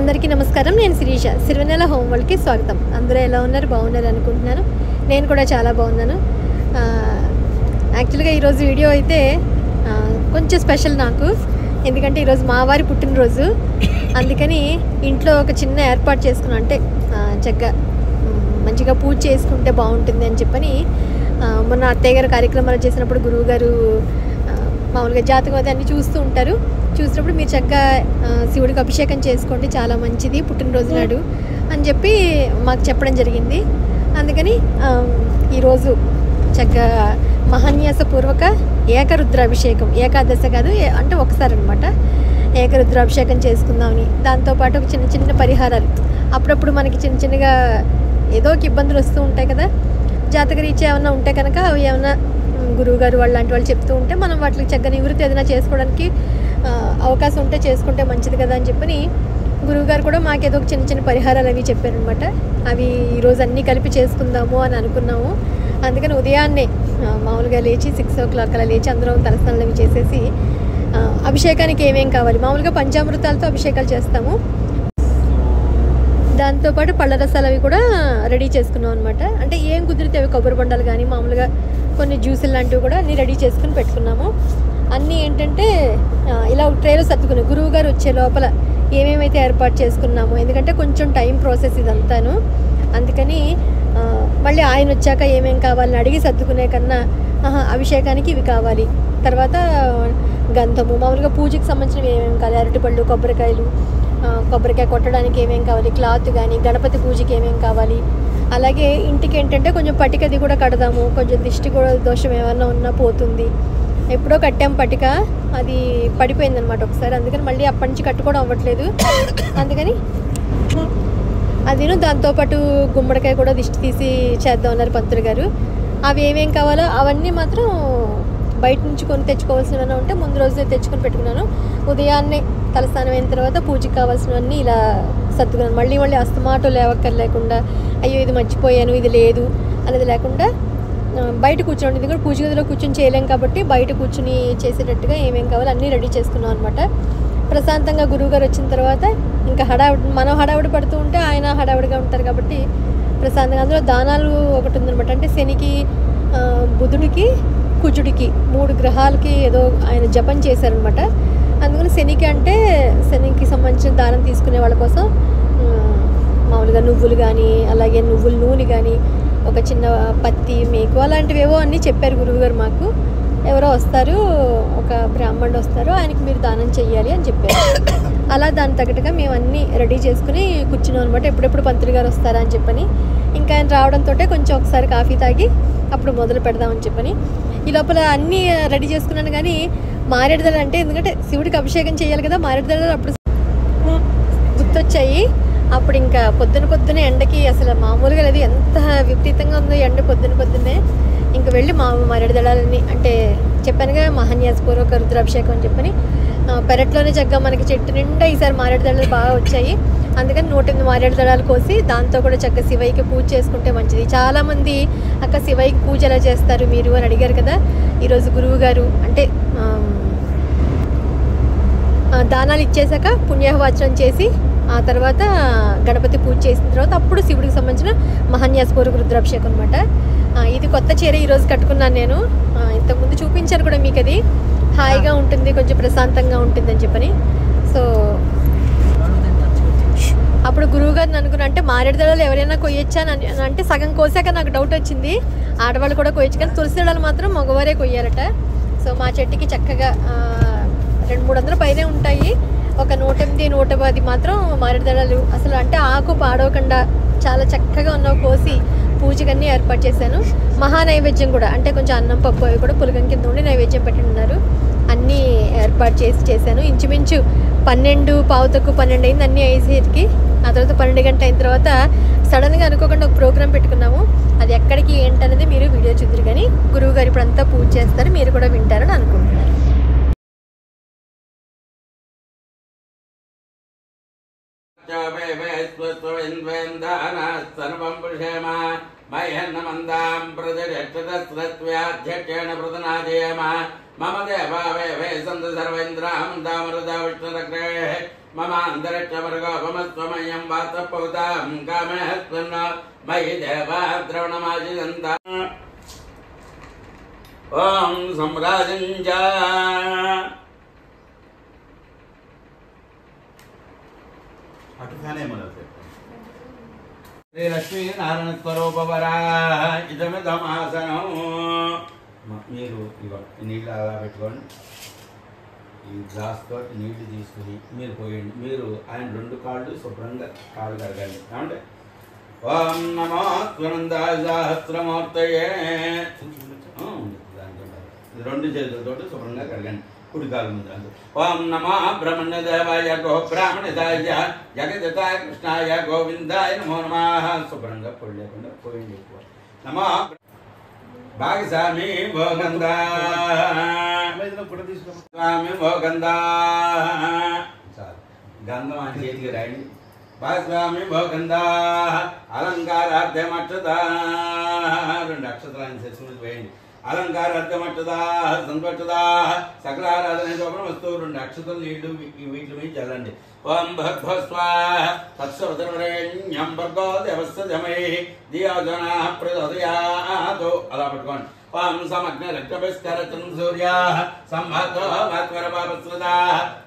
అందరికీ నమస్కారం. నేను శిరీష. సిరివెన్నెల హోమ్ వరల్డ్కి స్వాగతం. అందరూ ఎలా ఉన్నారు? బాగున్నారు అనుకుంటున్నాను. నేను కూడా చాలా బాగున్నాను. యాక్చువల్గా ఈరోజు వీడియో అయితే కొంచెం స్పెషల్ నాకు, ఎందుకంటే ఈరోజు మా వారి పుట్టినరోజు. అందుకని ఇంట్లో ఒక చిన్న ఏర్పాటు చేసుకున్నాను. అంటే చక్కగా మంచిగా పూజ చేసుకుంటే బాగుంటుంది అని చెప్పని మొన్న అత్తయ్య గారు కార్యక్రమాలు చేసినప్పుడు గురువుగారు మామూలుగా జాతకం అయితే అన్నీ చూస్తూ ఉంటారు. చూసినప్పుడు మీరు చక్కగా శివుడికి అభిషేకం చేసుకోండి, చాలా మంచిది పుట్టినరోజు నాడు అని చెప్పి మాకు చెప్పడం జరిగింది. అందుకని ఈరోజు చక్కగా మహాన్యాసపూర్వక ఏకరుద్రాభిషేకం, ఏకాదశ కాదు అంటే ఒకసారి అనమాట, ఏకరుద్రాభిషేకం చేసుకుందామని. దాంతోపాటు ఒక చిన్న చిన్న పరిహారాలు, అప్పుడప్పుడు మనకి చిన్న చిన్నగా ఏదో ఒక ఇబ్బందులు వస్తూ ఉంటాయి కదా, జాతకరీత్యా ఏమైనా ఉంటే కనుక అవి ఏమైనా గురువుగారు వాళ్ళు లాంటి వాళ్ళు చెప్తూ ఉంటే మనం వాటికి చక్కగా నివృత్తి ఏదైనా చేసుకోవడానికి అవకాశం ఉంటే చేసుకుంటే మంచిది కదా అని చెప్పని గురువుగారు కూడా మాకేదో ఒక చిన్న చిన్న పరిహారాలు అవి చెప్పారనమాట. అవి ఈరోజు అన్నీ కలిపి చేసుకుందాము అని అనుకున్నాము. అందుకని ఉదయాన్నే మామూలుగా లేచి 6 o'clock అలా లేచి అందరం తలస్నానాలు అవి చేసేసి అభిషేకానికి ఏమేం కావాలి, మామూలుగా పంచామృతాలతో అభిషేకాలు చేస్తాము. దాంతోపాటు పళ్ళ రసాలు అవి కూడా రెడీ చేసుకున్నాం అనమాట. అంటే ఏం కుదిరితే అవి కొబ్బరి బొండాలు కానీ మామూలుగా కొన్ని జ్యూసులు లాంటివి కూడా అన్నీ రెడీ చేసుకుని పెట్టుకున్నాము. అన్నీ ఏంటంటే ఇలా ఒక ట్రేలో సర్దుకున్నాం. గురువుగారు వచ్చే లోపల ఏమేమైతే ఏర్పాటు చేసుకున్నామో, ఎందుకంటే కొంచెం టైం ప్రాసెస్ ఇదంతాను. అందుకని మళ్ళీ ఆయన వచ్చాక ఏమేం కావాలని అడిగి సర్దుకునే కన్నా అభిషేకానికి ఇవి కావాలి, తర్వాత గంధము, మామూలుగా పూజకి సంబంధించినవి ఏమేమి కావాలి, అరటిపళ్ళు, కొబ్బరికాయలు, కొబ్బరికాయ కొట్టడానికి ఏమేం కావాలి, క్లాత్ కానీ గణపతి పూజకి ఏమేం కావాలి, అలాగే ఇంటికి ఏంటంటే కొంచెం పటికది కూడా కడదాము, కొంచెం దిష్టి కూడా దోషం ఏమన్నా ఉన్నా పోతుంది. ఎప్పుడో కట్టాం పటిక, అది పడిపోయిందనమాట ఒకసారి. అందుకని మళ్ళీ అప్పటి నుంచి కట్టుకోవడం అవ్వట్లేదు. అందుకని అదిను దాంతోపాటు గుమ్మడికాయ కూడా దిష్టి తీసి చేద్దామన్నారు పంతులు గారు. అవి ఏమేం కావాలో అవన్నీ మాత్రం బయట నుంచి కొని తెచ్చుకోవాల్సినవి ఉంటే ముందు రోజే తెచ్చుకొని పెట్టుకున్నాను. ఉదయాన్నే తలస్నానం అయిన తర్వాత పూజకి కావాల్సినవన్నీ ఇలా సర్దుకున్నాను. మళ్ళీ అస్తమాటో లేవక్కర్లేకుండా అయ్యో ఇది మర్చిపోయాను ఇది లేదు అనేది లేకుండా బయట కూర్చోండి. ఇది కూడా పూజ గదిలో కూర్చొని చేయలేం కాబట్టి బయట కూర్చుని చేసేటట్టుగా ఏమేం కావాలో అన్నీ రెడీ చేసుకున్నాం అనమాట. ప్రశాంతంగా గురువుగారు వచ్చిన తర్వాత ఇంకా మనం హడావుడి పడుతూ ఉంటే ఆయన హడావుడిగా ఉంటారు కాబట్టి ప్రశాంతంగా. అందులో దానాలు ఒకటి ఉందనమాట. అంటే శనికి, బుధుడికి, కుజుడికి 3 గ్రహాలకి ఏదో ఆయన జపం చేశారనమాట. అందుకని శనికి సంబంధించిన దానం తీసుకునే వాళ్ళ కోసం మామూలుగా నువ్వులు కానీ అలాగే నువ్వుల నూనె కానీ ఒక చిన్న పత్తి, మేకు అలాంటివేవో అన్నీ చెప్పారు గురువుగారు మాకు. ఎవరో వస్తారు, ఒక బ్రాహ్మణుడు వస్తారు, ఆయనకి మీరు దానం చెయ్యాలి అని చెప్పారు. అలా దాని తగ్గట్టుగా మేము అన్నీ రెడీ చేసుకుని కూర్చున్నాం అనమాట. ఎప్పుడెప్పుడు పంతులు గారు వస్తారా అని చెప్పని. ఇంకా ఆయన రావడంతో కొంచెం ఒకసారి కాఫీ తాగి అప్పుడు మొదలు పెడదామని చెప్పని ఈ లోపల అన్నీ రెడీ చేసుకున్నాను. కానీ మారేడుదల అంటే ఎందుకంటే శివుడికి అభిషేకం చేయాలి కదా, మారేడుదల అప్పుడు గుర్తొచ్చాయి. అప్పుడు ఇంకా పొద్దున్నే ఎండకి అసలు మామూలుగా లేదు, ఎంత విపరీతంగా ఉందో ఎండ పొద్దున్నే. ఇంక వెళ్ళి మారేడు దళాలన్నీ, అంటే చెప్పానుగా మహాన్యాసపూర్వక రుద్రాభిషేకం అని చెప్పని పెరట్లోనే చక్కగా మనకి చెట్టు నిండా ఈసారి మారేడు దళాలు బాగా వచ్చాయి. అందుకని 108 మారేడు దళాలు కోసి దాంతో కూడా చక్కగా శివయ్యకి పూజ చేసుకుంటే మంచిది. చాలామంది అక్క శివయ్యకి పూజ ఎలా చేస్తారు మీరు అని అడిగారు కదా. ఈరోజు గురువు గారు అంటే దానాలు ఇచ్చేసాక పుణ్యాహవాచనం చేసి ఆ తర్వాత గణపతి పూజ చేసిన తర్వాత అప్పుడు శివుడికి సంబంధించిన మహాన్యాసపూర్వక రుద్రాభిషేకం అనమాట. ఇది కొత్త చీర ఈరోజు కట్టుకున్నాను నేను. ఇంతకుముందు చూపించాను కూడా మీకు. అది హాయిగా ఉంటుంది, కొంచెం ప్రశాంతంగా ఉంటుంది అని చెప్పని. సో అప్పుడు గురువుగారిని అనుకున్నా, అంటే మారేడు దళాలు ఎవరైనా కొయ్యొచ్చా అని అంటే సగం కోసాక నాకు డౌట్ వచ్చింది, ఆడవాళ్ళు కూడా కొయ్యొచ్చు, కానీ తులసి దళాలు మాత్రం మగవారే కొయ్యారట. సో మా చెట్టుకి చక్కగా 200-300 పైనే ఉంటాయి. ఒక 108-110 మాత్రం మారేడు దళాలు అసలు అంటే ఆకు పాడవకుండా చాలా చక్కగా ఉన్నవి కోసి పూజకన్నీ ఏర్పాటు చేశాను. మహా నైవేద్యం కూడా అంటే కొంచెం అన్నం పప్పు అవి కూడా పులగం కింద ఉండి నైవేద్యం పెట్టిన్నారు. అన్నీ ఏర్పాటు చేశాను. ఇంచుమించు 12 అయింది అన్నీ అయ్యేసరికి. ఆ తర్వాత 12 గంటల అయిన తర్వాత సడన్గా అనుకోకుండా ఒక ప్రోగ్రామ్ పెట్టుకున్నాము. అది ఎక్కడికి ఏంటనేది మీరు వీడియో చూద్దరు. కానీ గురువు గారు ఇప్పుడు అంతా పూజ చేస్తారు, మీరు కూడా వింటారని అనుకుంటున్నారు. मम देवा वे वे सन्त सर्वेन्द्रां दामरुदा विष्णुरग्रे ममान्तरिक्षवर्गोपमस्त्वमयं वातपौतां कामहस्त्वन्न मयि देवा द्रवणमाजिदन्त ॐ सम्राजञ्च అటుగానే మనం శ్రీ లక్ష్మీనారాయణ స్వరూపవరా ఇదమిదమాసనం. మీరు నీళ్ళు అలా పెట్టుకోండి. ఈ గ్లాస్ తోటి నీళ్లు తీసుకుని మీరు పోయండి. మీరు ఆయన రెండు కాళ్ళు శుభ్రంగా కాళ్ళు కడగండి. ఏమంటే ఓం నమో స్వనందాయ సహస్రమూర్తయే రెండు చేతులతోటి శుభ్రంగా కడగండి. కుడి కాలు ముందు ఓం నమో బ్రహ్మణ్య దేవాయ గో బ్రాహ్మణిదాయ జగదితాయ కృష్ణాయ గోవిందాయ నమో నమః. శుభ్రంగా పొడి లేకుండా పోయండి. ఎక్కువ నమో భాగస్వామి భోగందా స్వామి భోగందా చాలు. గంధం అని చేతికి రాయండి. భాగస్వామి భోగందా అలంకారార్థమక్షదా రెండు అక్షరాన్ని శిశువుని వేయండి. అలంకారార్థమక్షదా సంతోషదా సకలారాధన శోభన వస్తువు రెండు అక్షతలు నీళ్లు వీటి మీద చల్లండి. ఓం భర్గస్వాహ తత్సవతరేణ్యం భర్గో దేవస్య ధమై ధియోజనా ప్రచోదయాత్. అలా పట్టుకోండి. ఓం సమగ్న రక్తభిస్కరచం సూర్యా సంభతో వాత్వరపాపస్వదా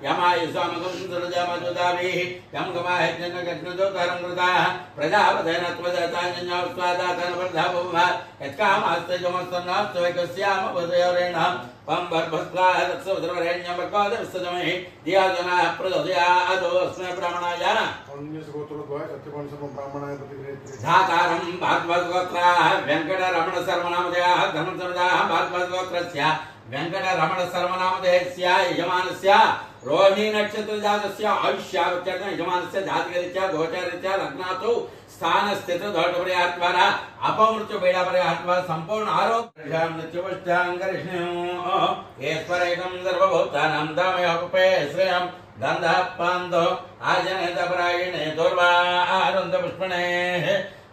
యమాయ స్వామకం సురజమజుదాభి యం గమాహ్యన్న గజ్ఞదోకరం కృతా ప్రజాపతేన త్వజాతాన్యస్వాదాతనవర్ధభూమ యత్కామాస్తజమస్తన్నాస్తవైకస్యామ వదయోరేణ ఓం భర్గస్వాహ తత్సవతరేణ్యం భర్గో దేవస్య ధమై ధియోజనా ప్రచోదయాత్. అస్మై బ్రాహ్మణాయ ధాతారం భాగవద్గోత్ర వెంకటరమణ సర్వనామధేయ ధర్మసమదా భాగవద్గోత్రస్య వెంకటరమణ సర్వనామధేయస్య యజమానస్య రోహిణీ నక్షత్ర జాతస్య ఆయుష్యావచ్ఛేద యజమానస్య జాతకరీత్యా గోచారీత్యా లగ్నాతు స్థాన స్థిత దోషపరిహార అపమృత్యు పీడాపరిహార సంపూర్ణ ఆరోగ్యం సర్వభూతానాం దామయోపే శ్రేయం గంధపాందో ఆజనేతపరాయణే దూర్వారుంద పుష్పణే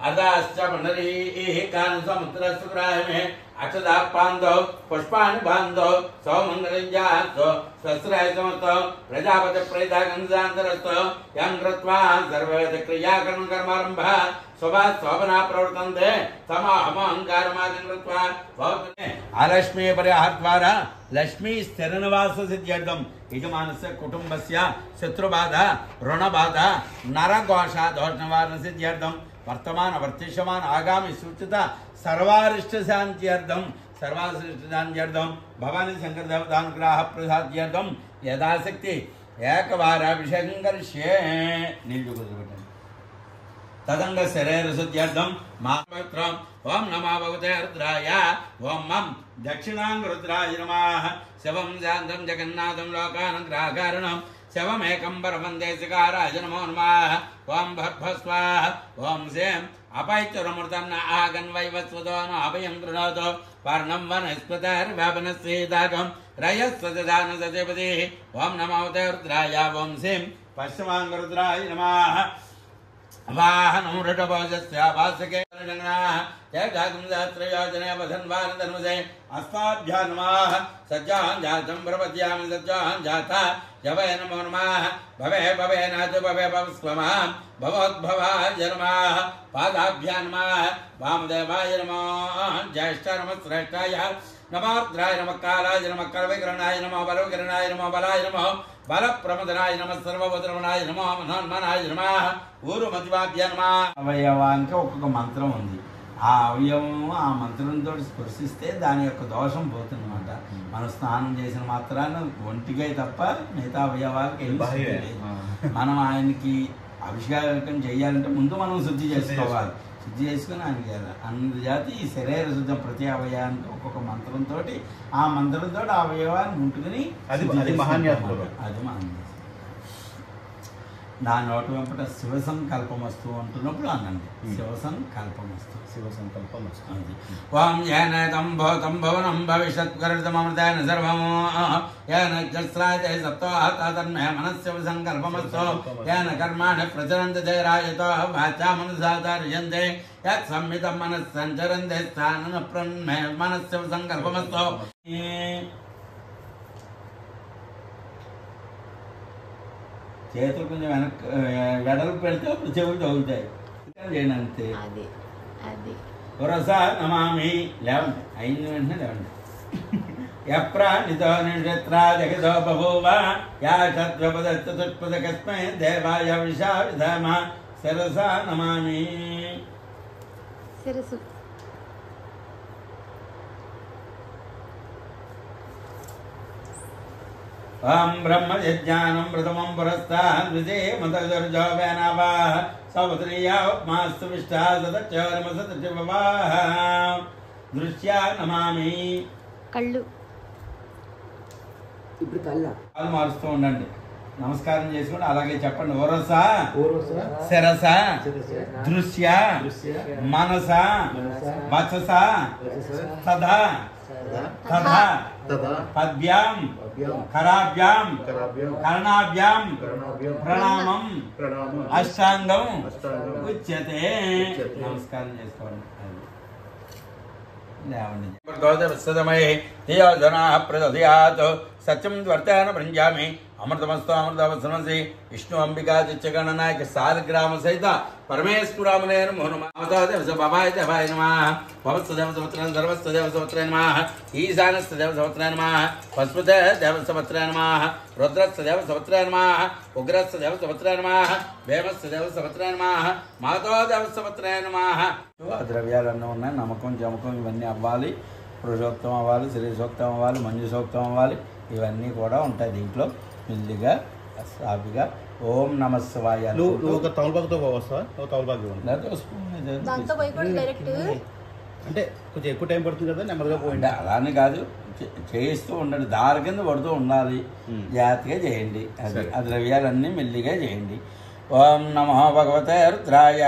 అదాశ్చ పునరీః కాన్ సముద్రసుగ్రామే అక్షదాపాందో పుష్పాన్ని బాందో సౌమంగళంజాతో స్వస్రాయ సమస్తో ప్రజాపతి ప్రేతాగంధాంతరస్తో యం కృత్వా సర్వవేద క్రియాకర్మ కర్మారంభ శోభా శోభనా ప్రవర్తంతే తమహంకారమాదం కృత్వా అలక్ష్మీ పరిహార లక్ష్మీ స్థిర నివాస సిద్ధ్యర్థం యజమానస్య కుటుంబస్య శత్రుబాధ రుణబాధ నరఘోష దోష నివారణ సిద్ధ్యర్థం వర్తమాన వర్తిష్యమాన ఆగామి సూచిత సర్వారిష్ట శాంత్యర్థం భవానీ శంకర దేవతానుగ్రహ ప్రసాద్యర్థం యథాశక్తి ఏకవారాభిషేకం కరిష్యే. నీళ్ళు కుదిరిపెట్టండి. తదంగ శరీర శుద్ధ్యర్థం మాత్రం ఓం నమో భగవతే రుద్రాయ ఓం మం దక్షిణాంగ రుద్రాయ నమః. శవం శాంతం జగన్నాథం లోకానుగ్రహకారణం శవమేకం పరమందేశకారాయ నమో నమః. ఓం భర్భస్వాహ ఓం సేం అపైత్యురమృతన్న ఆగన్వైవస్వతో అభయం గృణోతో వర్ణం వనస్పతిర్వ్యాపనస్యేదాగం రయస్వదాన సతిపతి. ఓం నమో రుద్రాయ ఓం శ్రీం పశ్చిమాంగ రుద్రాయ నమః. వాహనం ఋషభోజస్య వాసుకే సహస్రయోజనే వసన్వానధర్మసే అస్తాభ్యా నమః. సజ్జాం జాతం ప్రపద్యామి సజ్జాం జాత జవే నమో నమః. భవే భవే నాథ భవే భవస్వమాం భవోద్భవాయ నమః. పాదాభ్యా నమః. వామదేవాయ నమః. జ్యేష్ఠ నమః శ్రేష్ఠాయ నమోర్ద్రాయ నమః. కాలాయ నమః. కరవికరణాయ నమః. బలవికరణాయ నమః. బలాయ నమః. బలప్రమదనాయ నమః. సర్వభద్రమణాయ నమః. మనోన్మనాయ నమః. ఊరు మధ్యమాభ్య నమః. అవయవానికి ఒక్కొక్క మంత్రం ఉంది. ఆ అవయవం ఆ మంత్రంతో స్పర్శిస్తే దాని యొక్క దోషం పోతుందన్నమాట. మనం స్నానం చేసిన మాత్రాన్ని ఒంటిగా తప్ప మిగతా అవయవాలకి ఏం లేదు. మనం ఆయనకి అభిషేకం చేయాలంటే ముందు మనం శుద్ధి చేసుకోవాలి. శుద్ధి చేసుకుని ఆయన చేయాలి. అందుచేత ఈ శరీర శుద్ధం ప్రతి అవయవానికి ఒక్కొక్క మంత్రంతో ఆ మంత్రంతో ఆ అవయవాన్ని ముట్టుకుని అది మహాన్యాసం. నా నోటి వెంపట శివ సంకల్పమస్తు అంటున్నప్పుడు అనండి. శివ సంకల్పమస్తు. శివ సంకల్పమస్తు. ఓం ఏన తంభోతం భవనం భవిష్యత్కరితమృతేన సర్వము ఏన జస్రాయ సప్తో తన్మే మనస్శివ సంకల్పమస్తు. ఏన కర్మాణి ప్రచరంతి ధైర్యాయతో వాచా మనసాధార్యంతే యత్ సంహితం మనస్సంచరంతే స్థానన ప్రన్మే మనస్శివ సంకల్పమస్తు. చేతులు కొంచెం వెనక్కి వెడల్పు పెడితే అప్పుడు చెవులు తగులుతాయి చేయండి అంతే. అది అది పురస నమామి లేవండి అయిన వెంటనే లేవండి. యప్రాణితో నిషత్రా జగదో బభూవ యా చత్వపదత్తుష్పదకస్మై దేవాయ విషా విధామ శిరస నమామి. శిరసు ఓం బ్రహ్మ యజ్ఞానం ప్రథమం పురస్తాద్ విజయమతదుర్జో వేనవాహ సౌత్రియా మాస్తు విష్టా సదచ్చోరమసదచ్చవాహ దృశ్యా నమామి. కళ్ళు ఇప్పుడు కళ్ళ కాలు మారుస్తూ ఉండండి, నమస్కారం చేసుకుని అలాగే చెప్పండి. ఓరస శిరస దృశ్య మనస వచస తథా తథా పద్భ్యాం కరాభ్యాం కర్ణాభ్యాం ప్రణామం అష్టాంగం ఉచ్యతే. నమస్కారం చేసుకోండి. సత్యం వర్తన భృంజామి అమృతమస్తు అమృతవసనసి విష్ణు అంబికా చిచ్చగణనాయక సాలగ్రామ సహిత పరమేశ్వరాములైన మోహనమాయ దేవాయ నమః భవత్సదేవ సంవత్సరాయ సర్వస్వదేవ సంవత్సరాయ నమః ఈశానస్దేవ సంవత్సరాయ నమః పశుపతే దేవ సంవత్సరాయ నమః రుద్రస్దేవ సంవత్సరాయ నమః ఉగ్రస్దేవ సంవత్సరాయ నమః భీమస్దేవ సంవత్సరాయ నమః మాతో దేవ సంవత్సరాయ నమః. ఆ ద్రవ్యాలన్నీ ఉన్నాయి. నమ్మకం జమకం ఇవన్నీ అవ్వాలి. పురుషోక్తం అవ్వాలి, శ్రీ సూక్తం అవ్వాలి, మంజు సూక్తం అవ్వాలి. ఇవన్నీ కూడా ఉంటాయి దీంట్లో. మెల్లిగా సాఫీగా ఓం నమ శివాయ. ఒక తమలపాకుతో పోవస్తా, ఒక తమలపాకు దాంతో పోయి కూడా డైరెక్ట్ అంటే కొంచెం ఎక్కువ టైం పడుతుంది కదా, నెమ్మదిగా పోయింది. అలానే కాదు, చేయిస్తూ ఉండండి. దారి కింద పడుతూ ఉండాలి. జాగ్రత్తగా చేయండి. అది ఆ ద్రవ్యాలన్నీ మెల్లిగా చేయండి. ఓం నమో భగవతే రుద్రాయ.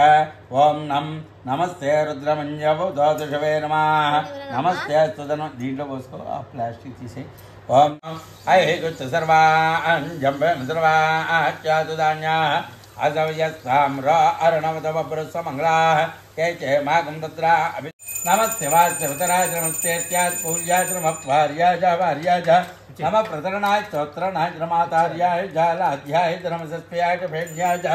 ఓం నమస్తే రుద్రమంజవే నమః. నమస్తే స్తుదనం దీంట్లో పోసుకో, ఆ ప్లాస్టిక్ తీసేయి. ఓం ఐగుచ్చ సర్వాంజంబర్వాచ్యాతుధాన్యా అసవ్యస్తామ్ర అరుణవతవపురుషమంగళాః కే చే మాగం తత్ర అభి. నమస్తే వాచ్యవతరాయ నమస్తేత్యాజ పూజ్యాశ్రమప్వార్యాజ వార్యాజ నమ ప్రతరణాయ స్తోత్రణాయ మాతార్యాయ జాలాధ్యాయ నమస్ప్యాయ భేజ్యాజ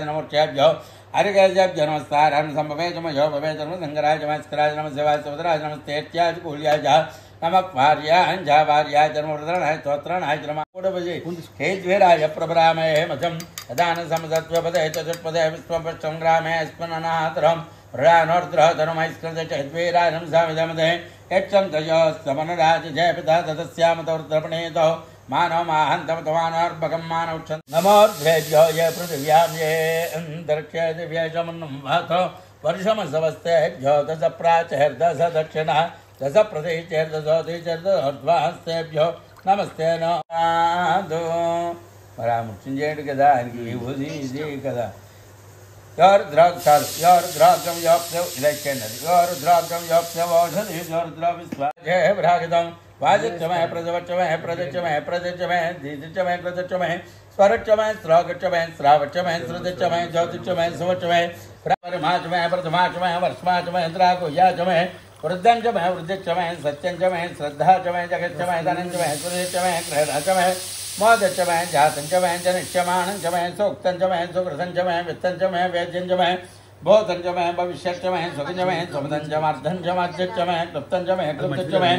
నమోర్చాభ్యో హరిగజభ్యో నమస్కారాన్ సంభవేజమయో భవేజమ సంగరాజ నమస్కరాజ నమ శివాయ సోదరాజ నమస్తేత్యాజ పూజ్యాజ నమ వార్యాజ వార్యాజ నమోర్ధరణాయ స్తోత్రణాయ నమోడభజే హేద్వేరాయ ప్రభరామే మజం యదాన సమసత్వపదే చతుర్పదే విశ్వపశ్చంగ్రామే స్మననాథరం ృద్రధనుమైస్కృతేరాజం సామిదమదే యక్షం తయోస్తమనరాజ జయ పితా తదస్యామతోర్ద్రపణేతో మానవ మాహంతమతమానోర్భగం మానవక్షం నమోర్ధ్వేభ్యో ఏ పృథివ్యాం ఏ అంతరిక్షే దివ్యేషమన్నం వాతో వర్షమసవస్తేభ్యో దశ ప్రాచైర్దశ దక్షిణ దశ ప్రతిచైర్దశోతిచైర్దోర్ధ్వాస్తేభ్యో నమస్తే నో. మరి ఆ ముఖ్యం చేయడు కదా, ఆయనకి విభూది ఇది కదా. యోరుద్రాగం యోప్య ఇలా ఇచ్చేయండి. అది యోరుద్రాగం యోప్యవోషధి యోరుద్రావిశ్వాజేభ్రాగితం వాజిత్యమే ప్రజవచ్చమే ప్రదచ్చమే ప్రదచ్చమే దీదిచ్చమే ప్రదచ్చమే స్వరచ్చమే శ్రోగచ్చమే శ్రావచ్చమే శృతిచ్చమే జ్యోతిచ్చమే సువచ్చమే పరిమాచమే ప్రథమాచమే వర్ష్మాచమే ద్రాగుయాచమే వృద్ధంచమే వృద్ధిచ్చమే సత్యంచమే శ్రద్ధాచమే జగచ్చమే ధనంచమే సుధిచ్చమే క్రీడాచమే మోదచ్చమే జాతంచమే జనిష్యమానంచమే సూక్తంచమే సుకృతంచమే విత్తంచమే వేద్యంచమే బోధంచమే భవిష్యచ్చమే సుఖంచమే సుమదంచమర్ధంచమర్జచ్చమే క్లుప్తంచమే క్లుప్తిచ్చమే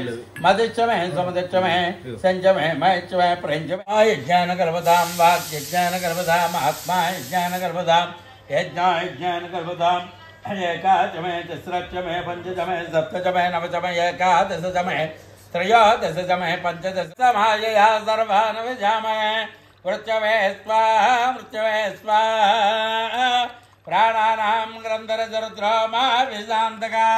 మదిచ్చమే సుమదిచ్చమే సంచమే మైచ్చమే ప్రేంచమే యజ్ఞాన గర్భదాం వాక్యజ్ఞాన గర్భదాం ఆత్మా యజ్ఞాన గర్భదాం యజ్ఞాన గర్భదాం ఏకాచమే తిస్రచ్చమే పంచచమే సప్తచమే నవచమే ఏకాదశచమే त्रयोदशमे पंचदशमायया सर्वान् विजामहे मृत्यवे स्वाहा मृत्यवे स्वाहा प्राणानां ग्रन्थरजरुद्रो मा विशान्तका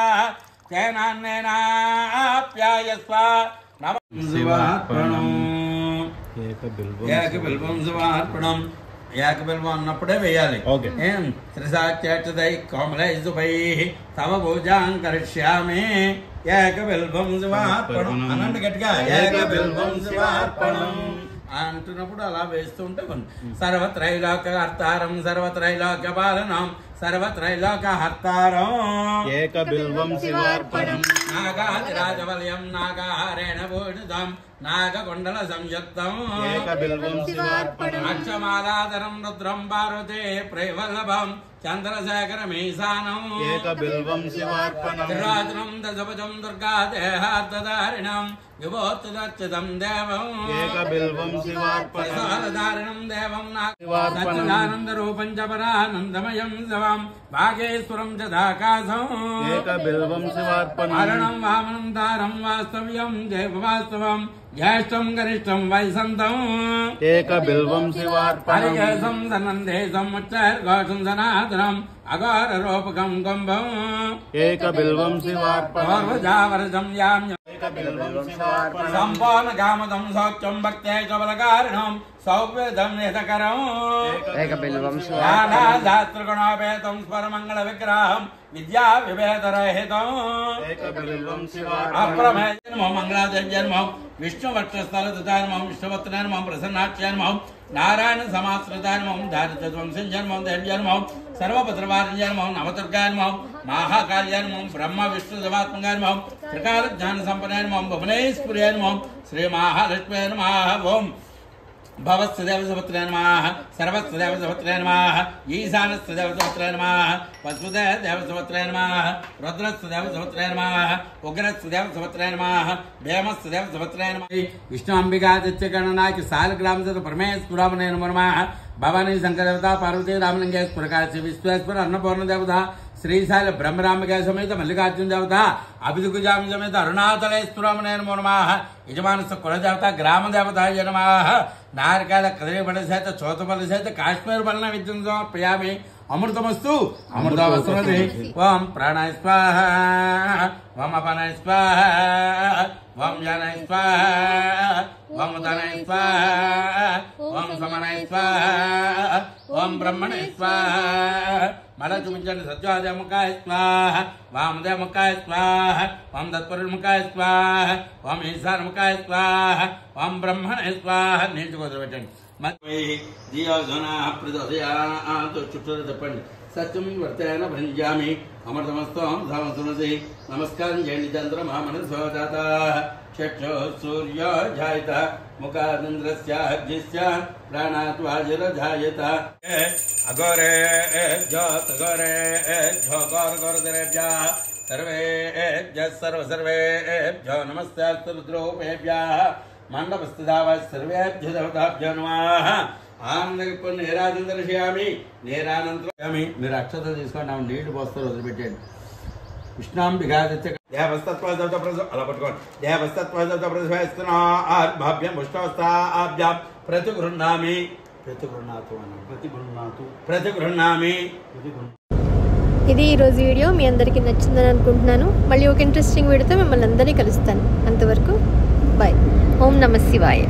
चैनान्नेनाप्याय स्वाहा नमः शिवार्पणम् ఏకబిల్వం శివార్పణం. ఏకబిల్వం అన్నప్పుడే వేయాలి. ఏం త్రిసాక్షై కోమలై శుభై తమ పూజాం కరిష్యామి. ఏకబిల్వం శివార్పణం అనండి గట్టిగా. ఏకబిల్వం శివార్పణం అంటున్నప్పుడు అలా వేస్తూ ఉంటే సర్వత్రైలోక హర్తారం సర్వత్రైలోక పాలనం సర్వత్రైలోక హర్తారం. ఏకబిల్వం శివార్పణం. నాగాదిరాజవలయం నాగాహారేణ భూషితం నాగకొండల సంయుక్తం ఏకబిల్వం శివార్పణం అక్షమాలాధరం రుద్రం పార్వతే ప్రైవల్లభం చంద్రశేఖరమీశానం ఏకబిల్వం శివార్పణం త్రిరాత్రం దశభుజం దుర్గా దేహార్తదారిణం విభోత్తుదచ్యుతం దేవం ఏకబిల్వం శివార్పణం విశాలధారిణం దేవం సచ్చిదానందరూపం చ పరానందమయం శవం భాగేశ్వరం చ దాకాశం ఏకబిల్వం శివార్పణం హరణం వామనం తారం వాస్తవ్యం జైవవాస్తవం జ్యేష్టం గరిష్టం వైసంతం ఏకబిల్వం శివార్పణం హరికేశం సనందేశం ఉచ్చైర్ఘోషం సనాతనం అఘోర రూపకం కుంభం ఏకబిల్వం శివార్పణం పూర్వజావరజం యామ్యం ఏకబిల్వం శివార్పణం సంపూర్ణ కామదం సౌఖ్యం భక్తే కబలకారణం సౌవ్యదం హితకరం ఏకబిల్వం శాస్త్రగుణోపేతం స్వరమంగళ విగ్రహం విద్యా విభేదరహితం ఏకబిల్వం శివార్పణం అప్రమేయనమో మంగళాదేవ్యనమో విష్ణు వక్షస్థలదుతానమో విష్ణువత్నమో ప్రసన్నాఖ్యానమో నారాయణ సమాశ్రితానమో దారిద్ర్యధ్వంసింజనమో దేవ్యనమో సర్వభద్రవార్యనమో నవదుర్గానమో మహాకాళ్యానమో బ్రహ్మ విష్ణు దేవాత్మగానమో త్రికాల జ్ఞాన సంపన్నానమో భువనేశ్వర్యానమో శ్రీ మహాలక్ష్మీ నమః ఓం భవత్సదేవ సముత్రే నమః సర్వత్సదేవ సముత్రే నమః ఈశానస్సదేవ సముత్రే నమః వసుదేవ సముత్రే నమః రుద్రస్సదేవ సముత్రే నమః ఉగ్రస్సదేవ సముత్రే నమః భీమస్సదేవ సముత్రే నమః విష్ణు అంబికాదిత్య గణనాకి సాలగ్రామ సత పరమేశ్వరామనే నమః భవానీ శంకర దేవత పార్వతీ రామలింగేశ్వర కాశీ విశ్వేశ్వర అన్నపూర్ణ దేవత శ్రీశైల బ్రహ్మరాంబిక సమేత మల్లికార్జున దేవత అభిదుకుజామ సమేత అరుణాచలేశ్వరామనే నమః యజమానస్థ కులదేవత గ్రామ దేవత నమః నారికాల కదలిబల చేత చోతబల చేత కాశ్మీర బలన విద్యుత్ సమర్పయామి అమృతమస్తు అమృతవస్త్రది ఓం ప్రాణాయ స్వాహ ఓం అపానాయ స్వాహ ఓం జ్ఞానాయ స్వాహ ఓం ఉదానాయ స్వాహ ఓం సమనాయ స్వాహ ఓం బ్రహ్మణాయ స్వాహ మళ్ళా చూపించండి సత్యాదేముఖాయ స్వాహ వామదేముఖాయ స్వాహ ఓం తత్పరుముఖాయ స్వాహ ఓం ఈశానముఖాయ స్వాహ ఓం బ్రహ్మణాయ స్వాహ నీటి వదిలిపెట్టండి చుట్టూరు చెప్పండి సత్యం వర్తేన భంజామి అమృతమస్తం ధమసునసి నమస్కారం చేయండి చంద్రమా మనసోదాత చక్షు సూర్య జాయత ముఖాదింద్రస్య అగ్నిస్య ప్రాణాత్ వాజిరజాయత అఘోరే ఘోరే ఘోరేభ్యः సర్వేభ్యः సర్వేభ్యో నమస్తే రుద్రోపేభ్యः మండపస్థితావ సర్వేభ్యో దేవతాభ్యో నమః ఆనందం నేరాజం దర్శయామి నేరానంతరం మీరు అక్షతలు తీసుకోండి ఆమె నీళ్లు పోస్తారు వదిలిపెట్టండి విష్ణాంబికాదిత్య దేవస్తత్వజత అలా పట్టుకోండి దేవస్తత్వజత ప్రతిభాభ్యం పుష్పవస్తాభ్యాం ప్రతిగృహ్ణామి ప్రతిగృహ్ణామి ఇది ఈరోజు వీడియో మీ అందరికీ నచ్చిందని అనుకుంటున్నాను. మళ్ళీ ఒక ఇంట్రెస్టింగ్ వీడియోతో మిమ్మల్ని అందరినీ కలుస్తాను. అంతవరకు బాయ్. ఓం నమః శివాయ.